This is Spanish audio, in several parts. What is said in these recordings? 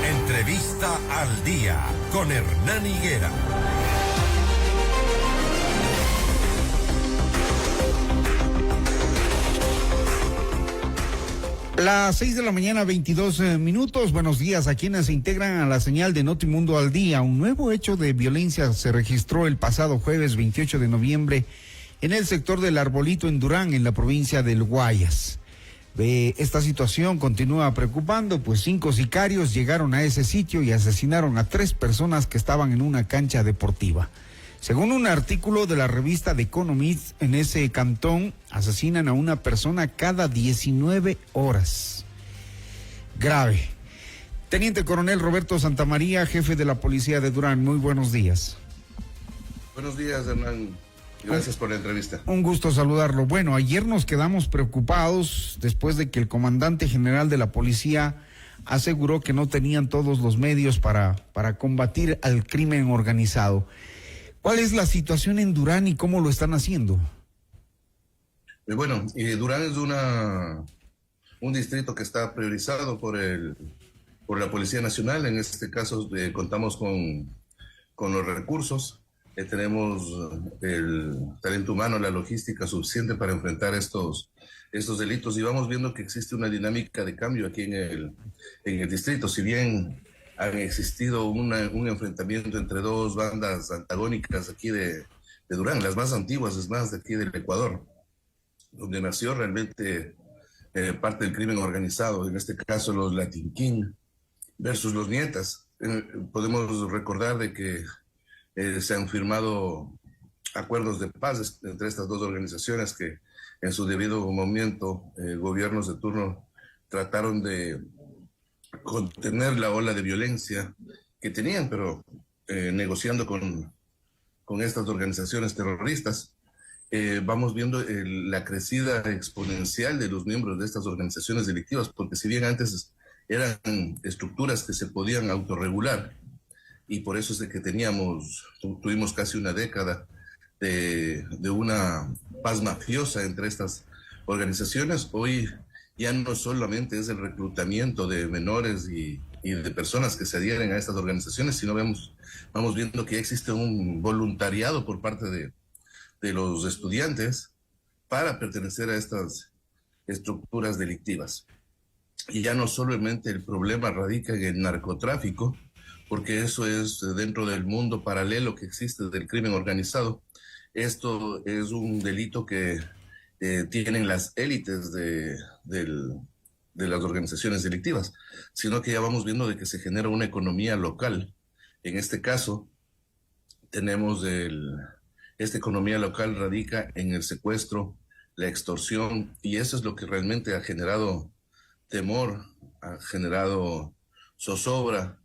Entrevista al día con Hernán Higuera. Las 6 de la mañana, 22 minutos. Buenos días a quienes se integran a la señal de Notimundo al Día. Un nuevo hecho de violencia se registró el pasado jueves 28 de noviembre en el sector del Arbolito en Durán, en la provincia del Guayas. Esta situación continúa preocupando, pues 5 sicarios llegaron a ese sitio y asesinaron a 3 personas que estaban en una cancha deportiva. Según un artículo de la revista The Economist, en ese cantón asesinan a una persona cada 19 horas. Grave. Teniente Coronel Roberto Santamaría, jefe de la Policía de Durán, muy buenos días. Buenos días, Hernán. Gracias por la entrevista. Un gusto saludarlo. Bueno, ayer nos quedamos preocupados después de que el comandante general de la policía aseguró que no tenían todos los medios para combatir al crimen organizado. ¿Cuál es la situación en Durán y cómo lo están haciendo? Bueno, Durán es un distrito que está priorizado por la Policía Nacional. En este caso contamos con los recursos, tenemos el talento humano, la logística suficiente para enfrentar estos delitos, y vamos viendo que existe una dinámica de cambio aquí en el distrito. Si bien han existido un enfrentamiento entre 2 bandas antagónicas aquí de Durán, las más antiguas, es más, de aquí del Ecuador, donde nació realmente parte del crimen organizado, en este caso los Latin King versus los Nietas. Podemos recordar de que se han firmado acuerdos de paz entre estas 2 organizaciones que en su debido momento gobiernos de turno trataron de contener la ola de violencia que tenían, pero negociando con estas organizaciones terroristas, vamos viendo la crecida exponencial de los miembros de estas organizaciones delictivas, porque si bien antes eran estructuras que se podían autorregular, y por eso es de que tuvimos casi una década de una paz mafiosa entre estas organizaciones, hoy ya no solamente es el reclutamiento de menores y de personas que se adhieren a estas organizaciones, sino vamos viendo que ya existe un voluntariado por parte de los estudiantes para pertenecer a estas estructuras delictivas. Y ya no solamente el problema radica en el narcotráfico, porque eso es dentro del mundo paralelo que existe del crimen organizado. Esto es un delito que tienen las élites de las organizaciones delictivas, sino que ya vamos viendo de que se genera una economía local. En este caso, tenemos esta economía local radica en el secuestro, la extorsión, y eso es lo que realmente ha generado temor, ha generado zozobra,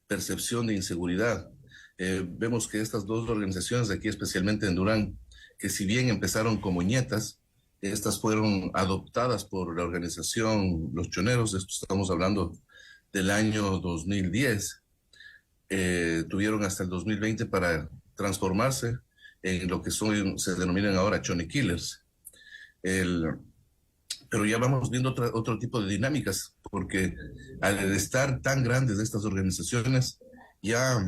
percepción de inseguridad. Vemos que estas 2 organizaciones de aquí, especialmente en Durán, que si bien empezaron como ñetas, estas fueron adoptadas por la organización Los Choneros. Esto estamos hablando del año 2010. Tuvieron hasta el 2020 para transformarse en lo que se denominan ahora Chone Killers. Pero ya vamos viendo otro tipo de dinámicas, porque al estar tan grandes estas organizaciones, ya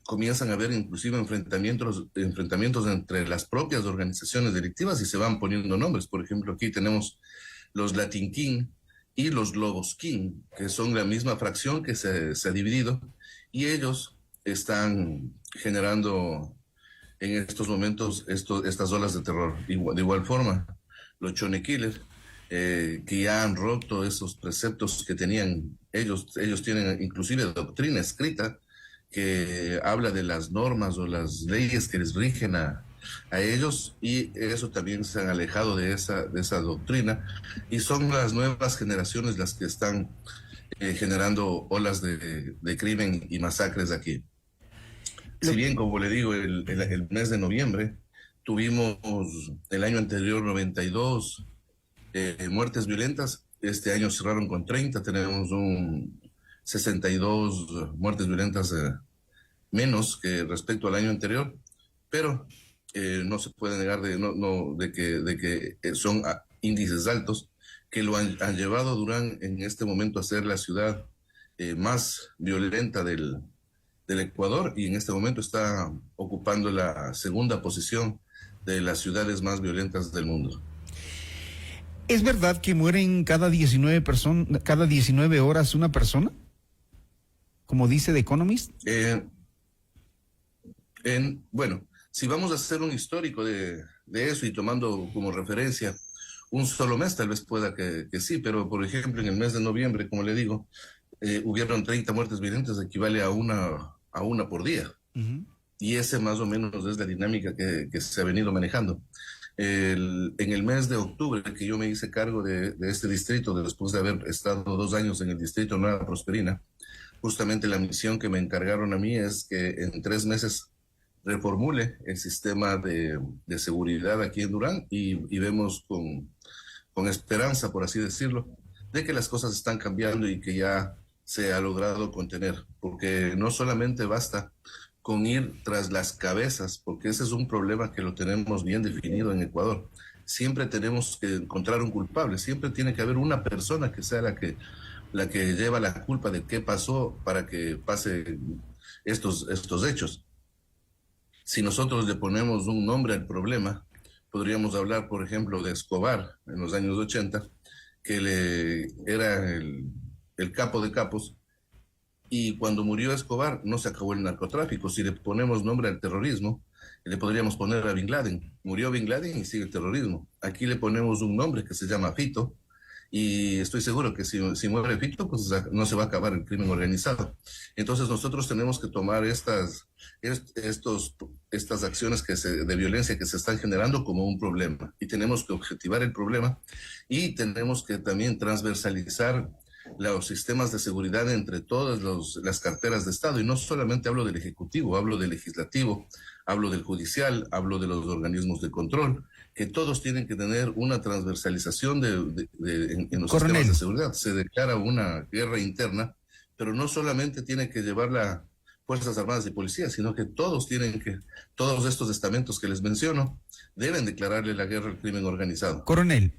comienzan a haber inclusive enfrentamientos entre las propias organizaciones delictivas, y se van poniendo nombres. Por ejemplo, aquí tenemos los Latin King y los Lobos King, que son la misma fracción que se ha dividido, y ellos están generando en estos momentos estas olas de terror. De igual forma, los Chone Killer, que ya han roto esos preceptos que tenían ellos tienen inclusive doctrina escrita que habla de las normas o las leyes que les rigen a ellos, y eso también se han alejado de esa doctrina, y son las nuevas generaciones las que están generando olas de crimen y masacres aquí. Si bien, como le digo, el mes de noviembre tuvimos el año anterior 92 muertes violentas, este año cerraron con 30, tenemos 62 muertes violentas menos que respecto al año anterior, pero no se puede negar de que son índices altos que lo han llevado a Durán en este momento a ser la ciudad más violenta del Ecuador, y en este momento está ocupando la segunda posición de las ciudades más violentas del mundo. ¿Es verdad que mueren cada 19 horas una persona? Como dice The Economist. Bueno, si vamos a hacer un histórico de eso y tomando como referencia un solo mes, tal vez pueda que sí, pero por ejemplo en el mes de noviembre, como le digo, hubieron 30 muertes violentas, equivale a una por día. Uh-huh. Y ese más o menos es la dinámica que se ha venido manejando. En el mes de octubre, que yo me hice cargo de este distrito, después de haber estado 2 años en el distrito Nueva Prosperina, justamente la misión que me encargaron a mí es que en 3 meses reformule el sistema de seguridad aquí en Durán, y vemos con esperanza, por así decirlo, de que las cosas están cambiando y que ya se ha logrado contener, porque no solamente basta con ir tras las cabezas, porque ese es un problema que lo tenemos bien definido en Ecuador. Siempre tenemos que encontrar un culpable, siempre tiene que haber una persona que sea la que lleva la culpa de qué pasó para que pase estos hechos. Si nosotros le ponemos un nombre al problema, podríamos hablar, por ejemplo, de Escobar en los años 80, que era el capo de capos, y cuando murió Escobar no se acabó el narcotráfico. Si le ponemos nombre al terrorismo, le podríamos poner a Bin Laden. Murió Bin Laden y sigue el terrorismo. Aquí le ponemos un nombre que se llama Fito, y estoy seguro que si muere Fito, pues no se va a acabar el crimen organizado. Entonces nosotros tenemos que tomar estas acciones de violencia que se están generando como un problema, y tenemos que objetivar el problema, y tenemos que también transversalizar los sistemas de seguridad entre todas las carteras de Estado, y no solamente hablo del Ejecutivo, hablo del Legislativo, hablo del Judicial, hablo de los organismos de control, que todos tienen que tener una transversalización en los Coronel, sistemas de seguridad. Se declara una guerra interna, pero no solamente tiene que llevarla Fuerzas Armadas y Policías, sino que todos estos estamentos que les menciono deben declararle la guerra al crimen organizado. Coronel,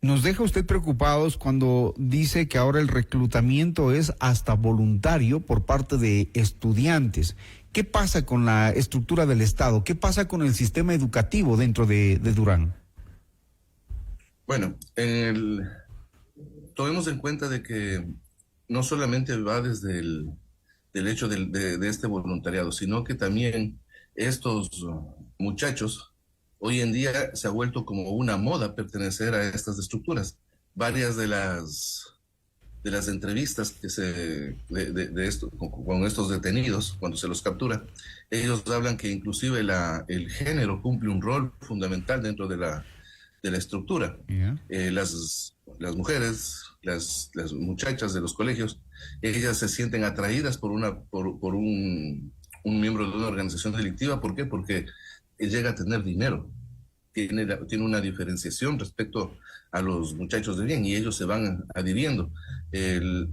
nos deja usted preocupados cuando dice que ahora el reclutamiento es hasta voluntario por parte de estudiantes. ¿Qué pasa con la estructura del Estado? ¿Qué pasa con el sistema educativo dentro de Durán? Bueno, tomemos en cuenta de que no solamente va desde el hecho de este voluntariado, sino que también estos muchachos, hoy en día se ha vuelto como una moda pertenecer a estas estructuras. Varias de las entrevistas con estos detenidos, cuando se los captura, ellos hablan que inclusive el género cumple un rol fundamental dentro de la estructura. Yeah. Las mujeres, las muchachas de los colegios, ellas se sienten atraídas por un miembro de una organización delictiva. ¿Por qué? Porque llega a tener dinero, tiene una diferenciación respecto a los muchachos de bien, y ellos se van adhiriendo.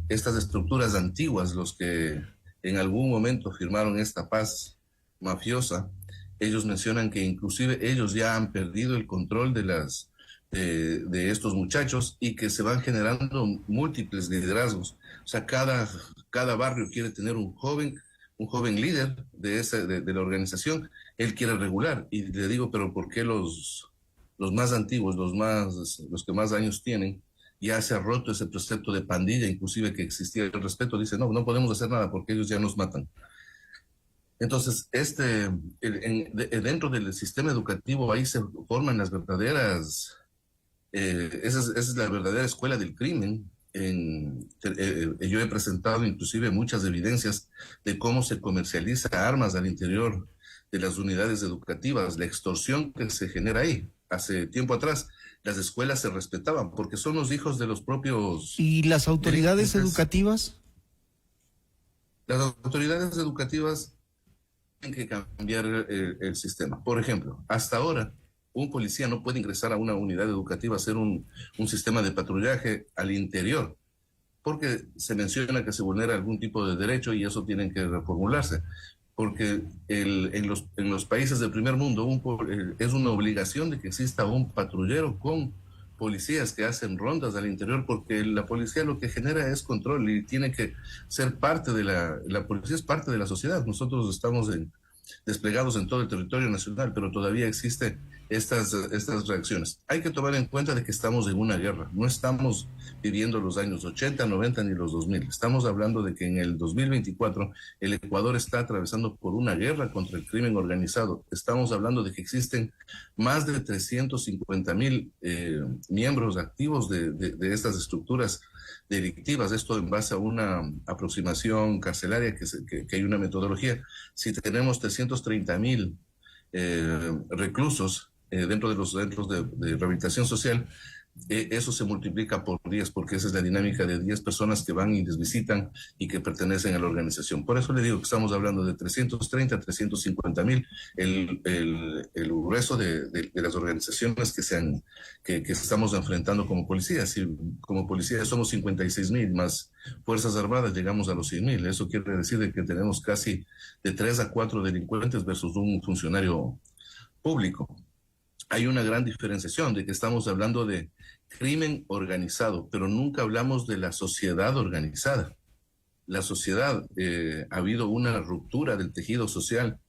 Estas estructuras antiguas, los que en algún momento firmaron esta paz mafiosa, ellos mencionan que inclusive ellos ya han perdido el control de estos muchachos, y que se van generando múltiples liderazgos. O sea, cada barrio quiere tener un joven líder de la organización. Él quiere regular, y le digo, pero ¿por qué los más antiguos, los que más años tienen, ya se ha roto ese precepto de pandilla, inclusive que existía el respeto? Dice, no podemos hacer nada porque ellos ya nos matan. Entonces, dentro del sistema educativo, ahí se forman las verdaderas, esa es la verdadera escuela del crimen. Yo he presentado inclusive muchas evidencias de cómo se comercializa armas al interior de las unidades educativas, la extorsión que se genera ahí. Hace tiempo atrás las escuelas se respetaban porque son los hijos de los propios... ¿Y las autoridades educativas? Las autoridades educativas tienen que cambiar el sistema. Por ejemplo, hasta ahora un policía no puede ingresar a una unidad educativa a hacer un sistema de patrullaje al interior, porque se menciona que se vulnera algún tipo de derecho, y eso tiene que reformularse. Porque en los países del primer mundo es una obligación de que exista un patrullero con policías que hacen rondas al interior, porque la policía lo que genera es control y tiene que ser parte de la policía es parte de la sociedad. Nosotros estamos desplegados en todo el territorio nacional, pero todavía existen estas reacciones. Hay que tomar en cuenta de que estamos en una guerra, no estamos viviendo los años 80, 90 ni los 2000. Estamos hablando de que en el 2024 el Ecuador está atravesando por una guerra contra el crimen organizado. Estamos hablando de que existen más de 350,000 miembros activos de estas estructuras delictivas, esto en base a una aproximación carcelaria que hay una metodología. Si tenemos 330,000 reclusos dentro de los centros de rehabilitación social, eso se multiplica por 10, porque esa es la dinámica de 10 personas que van y les visitan y que pertenecen a la organización. Por eso le digo que estamos hablando de 330, 350,000, el grueso de las organizaciones que estamos enfrentando como policías. Y como policías somos 56,000, más Fuerzas Armadas llegamos a los 100,000. Eso quiere decir de que tenemos casi de 3 a 4 delincuentes versus un funcionario público. Hay una gran diferenciación de que estamos hablando de crimen organizado, pero nunca hablamos de la sociedad organizada. La sociedad, ha habido una ruptura del tejido social.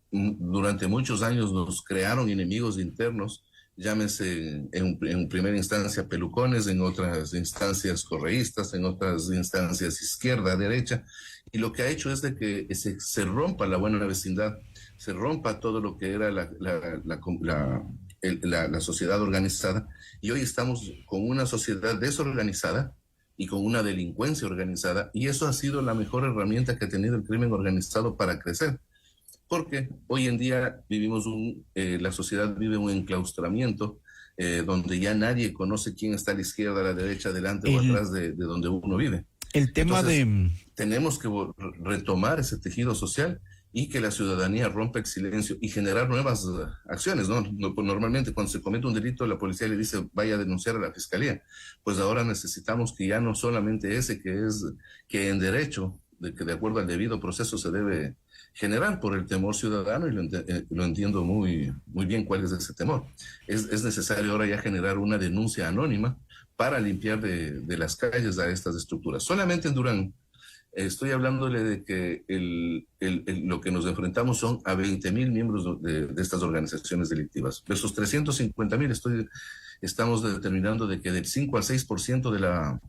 Durante muchos años nos crearon enemigos internos, llámese en primera instancia pelucones, en otras instancias correístas, en otras instancias izquierda, derecha, y lo que ha hecho es de que se rompa la buena vecindad, se rompa todo lo que era la sociedad organizada, y hoy estamos con una sociedad desorganizada y con una delincuencia organizada, y eso ha sido la mejor herramienta que ha tenido el crimen organizado para crecer, porque hoy en día la sociedad vive un enclaustramiento donde ya nadie conoce quién está a la izquierda, a la derecha, adelante o atrás de donde uno vive. El tema Entonces, tenemos que retomar ese tejido social y que la ciudadanía rompa el silencio y generar nuevas acciones, ¿no? Normalmente cuando se comete un delito la policía le dice vaya a denunciar a la fiscalía. Pues ahora necesitamos que ya no solamente que en derecho, que de acuerdo al debido proceso se debe generar por el temor ciudadano, y lo entiendo muy, muy bien cuál es ese temor. Es necesario ahora ya generar una denuncia anónima para limpiar de las calles a estas estructuras. Solamente en Durán, estoy hablándole de que lo que nos enfrentamos son a 20,000 miembros de estas organizaciones delictivas. De esos 350,000 estamos determinando de que del 5 al 6%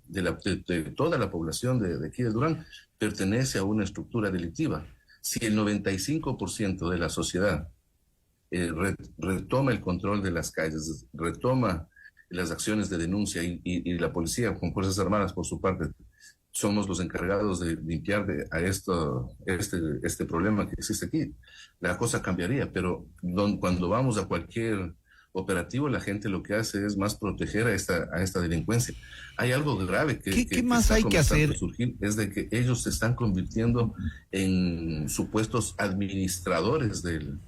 de toda la población de aquí de Durán pertenece a una estructura delictiva. Si el 95% de la sociedad retoma el control de las calles, retoma las acciones de denuncia y la policía con Fuerzas Armadas por su parte somos los encargados de limpiar este problema que existe aquí, la cosa cambiaría. Pero cuando vamos a cualquier operativo, la gente lo que hace es más proteger a esta delincuencia. Hay algo grave ¿Qué más hay que hacer? Surgir, es de que ellos se están convirtiendo en supuestos administradores del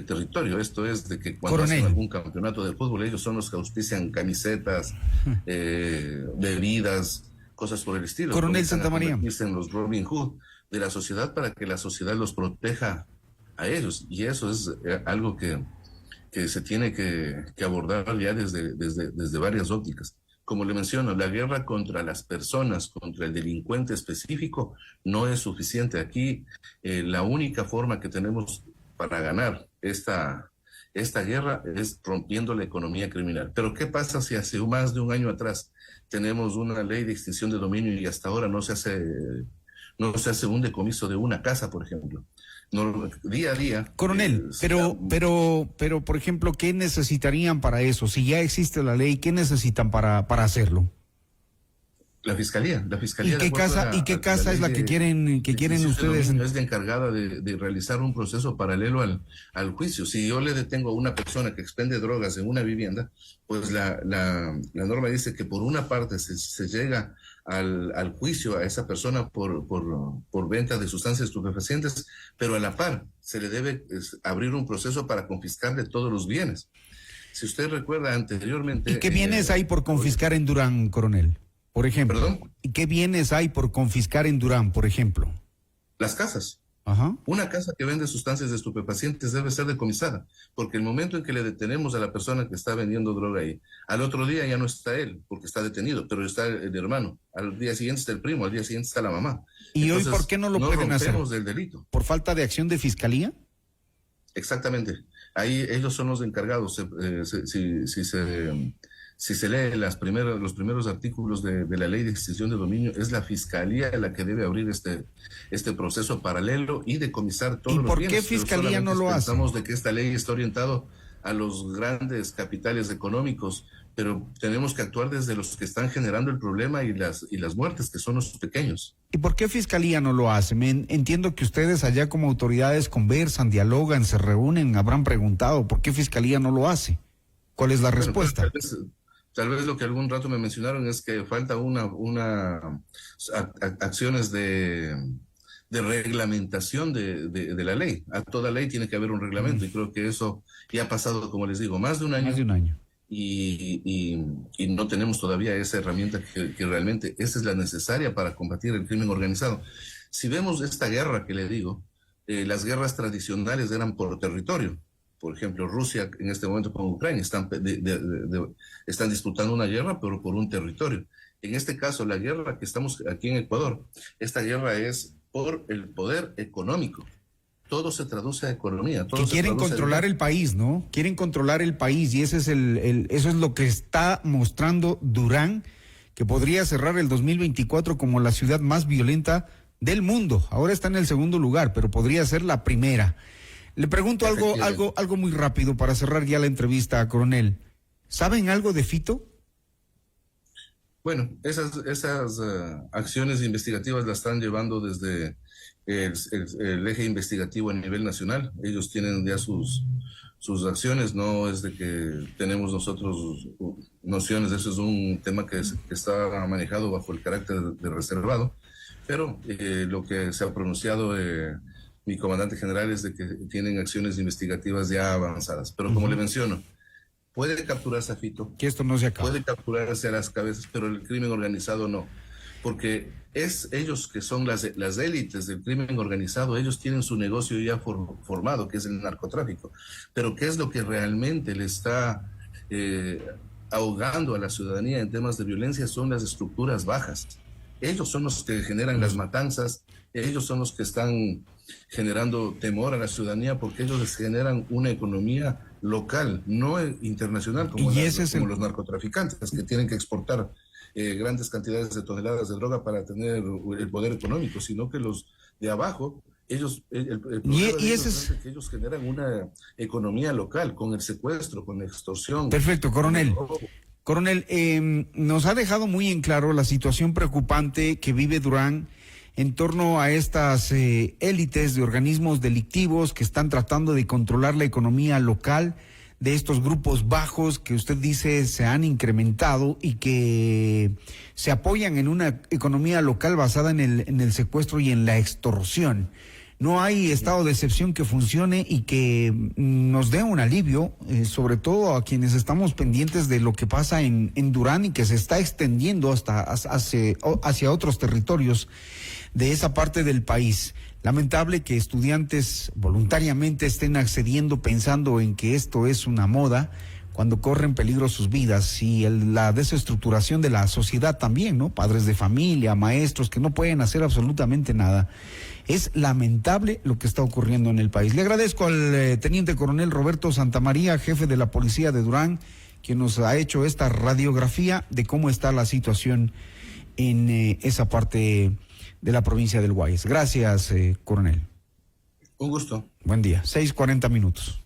territorio. Esto es de que cuando hacen algún campeonato de fútbol, ellos son los que auspician camisetas, bebidas, cosas por el estilo. Coronel Santamaría. En los Robin Hood de la sociedad para que la sociedad los proteja a ellos. Y eso es algo que se tiene que abordar ya desde varias ópticas. Como le menciono, la guerra contra las personas, contra el delincuente específico, no es suficiente. Aquí la única forma que tenemos para ganar esta guerra es rompiendo la economía criminal. Pero ¿qué pasa si hace más de un año atrás tenemos una ley de extinción de dominio y hasta ahora no se hace un decomiso de una casa, por ejemplo? No, día a día. Coronel, pero, por ejemplo, ¿qué necesitarían para eso? Si ya existe la ley, ¿qué necesitan para hacerlo? La fiscalía. ¿Y qué casa es la que quieren ustedes? Es la encargada de realizar un proceso paralelo al juicio. Si yo le detengo a una persona que expende drogas en una vivienda, pues la norma dice que por una parte se llega al juicio a esa persona por venta de sustancias estupefacientes, pero a la par se le debe abrir un proceso para confiscarle todos los bienes. Si usted recuerda anteriormente... ¿Y qué bienes hay por confiscar en Durán, coronel? Por ejemplo. ¿Perdón? ¿Y qué bienes hay por confiscar en Durán, por ejemplo? Las casas. Ajá. Una casa que vende sustancias estupefacientes debe ser decomisada, porque el momento en que le detenemos a la persona que está vendiendo droga ahí, al otro día ya no está él, porque está detenido, pero está el hermano, al día siguiente está el primo, al día siguiente está la mamá. ¿Y Entonces, hoy por qué no lo pueden hacer? del delito. ¿Por falta de acción de fiscalía? Exactamente. Ahí ellos son los encargados. Si se lee los primeros artículos de la ley de extinción de dominio, es la fiscalía la que debe abrir este proceso paralelo y decomisar todos los bienes. ¿Y por qué fiscalía no lo hace? Pensamos de que esta ley está orientado a los grandes capitales económicos, pero tenemos que actuar desde los que están generando el problema y las muertes, que son los pequeños. ¿Y por qué fiscalía no lo hace? Entiendo que ustedes allá como autoridades conversan, dialogan, se reúnen, habrán preguntado, ¿por qué fiscalía no lo hace? ¿Cuál es la respuesta? Tal vez lo que algún rato me mencionaron es que falta acciones de reglamentación de la ley. A toda ley tiene que haber un reglamento y creo que eso ya ha pasado, como les digo, más de un año. Más de un año. Y no tenemos todavía esa herramienta que realmente esa es la necesaria para combatir el crimen organizado. Si vemos esta guerra que le digo, las guerras tradicionales eran por territorio. Por ejemplo, Rusia en este momento con Ucrania están disputando una guerra, pero por un territorio. En este caso, la guerra que estamos aquí en Ecuador, esta guerra es por el poder económico. Todo se traduce a economía. Que quieren controlar el país, ¿no? Quieren controlar el país y ese es eso es lo que está mostrando Durán, que podría cerrar el 2024 como la ciudad más violenta del mundo. Ahora está en el segundo lugar, pero podría ser la primera. Le pregunto algo muy rápido para cerrar ya la entrevista, coronel. ¿Saben algo de Fito? Bueno, esas acciones investigativas las están llevando desde el eje investigativo a nivel nacional. Ellos tienen ya sus acciones, no es de que tenemos nosotros nociones, eso es un tema que está manejado bajo el carácter de reservado, pero lo que se ha pronunciado mi comandante general es de que tienen acciones investigativas ya avanzadas. Pero como le menciono, puede capturarse a Fito. Que esto no se acaba. Puede capturarse a las cabezas, pero el crimen organizado no. Porque ellos que son las élites del crimen organizado, ellos tienen su negocio ya formado, que es el narcotráfico. Pero ¿qué es lo que realmente le está ahogando a la ciudadanía en temas de violencia? Son las estructuras bajas. Ellos son los que generan las matanzas, ellos son los que están generando temor a la ciudadanía porque ellos les generan una economía local, no internacional como los narcotraficantes que tienen que exportar grandes cantidades de toneladas de droga para tener el poder económico, sino que los de abajo, ellos que ellos generan una economía local con el secuestro, con la extorsión. Perfecto, coronel. Coronel, nos ha dejado muy en claro la situación preocupante que vive Durán en torno a estas élites de organismos delictivos que están tratando de controlar la economía local de estos grupos bajos que usted dice se han incrementado y que se apoyan en una economía local basada en el secuestro y en la extorsión. No hay estado de excepción que funcione y que nos dé un alivio, sobre todo a quienes estamos pendientes de lo que pasa en Durán y que se está extendiendo hacia otros territorios de esa parte del país. Lamentable que estudiantes voluntariamente estén accediendo pensando en que esto es una moda cuando corren peligro sus vidas y la desestructuración de la sociedad también, ¿no? Padres de familia, maestros que no pueden hacer absolutamente nada. Es lamentable lo que está ocurriendo en el país. Le agradezco al teniente coronel Roberto Santamaría, jefe de la policía de Durán, quien nos ha hecho esta radiografía de cómo está la situación en esa parte de la provincia del Guayas. Gracias, coronel. Un gusto. Buen día. 6:40 minutos.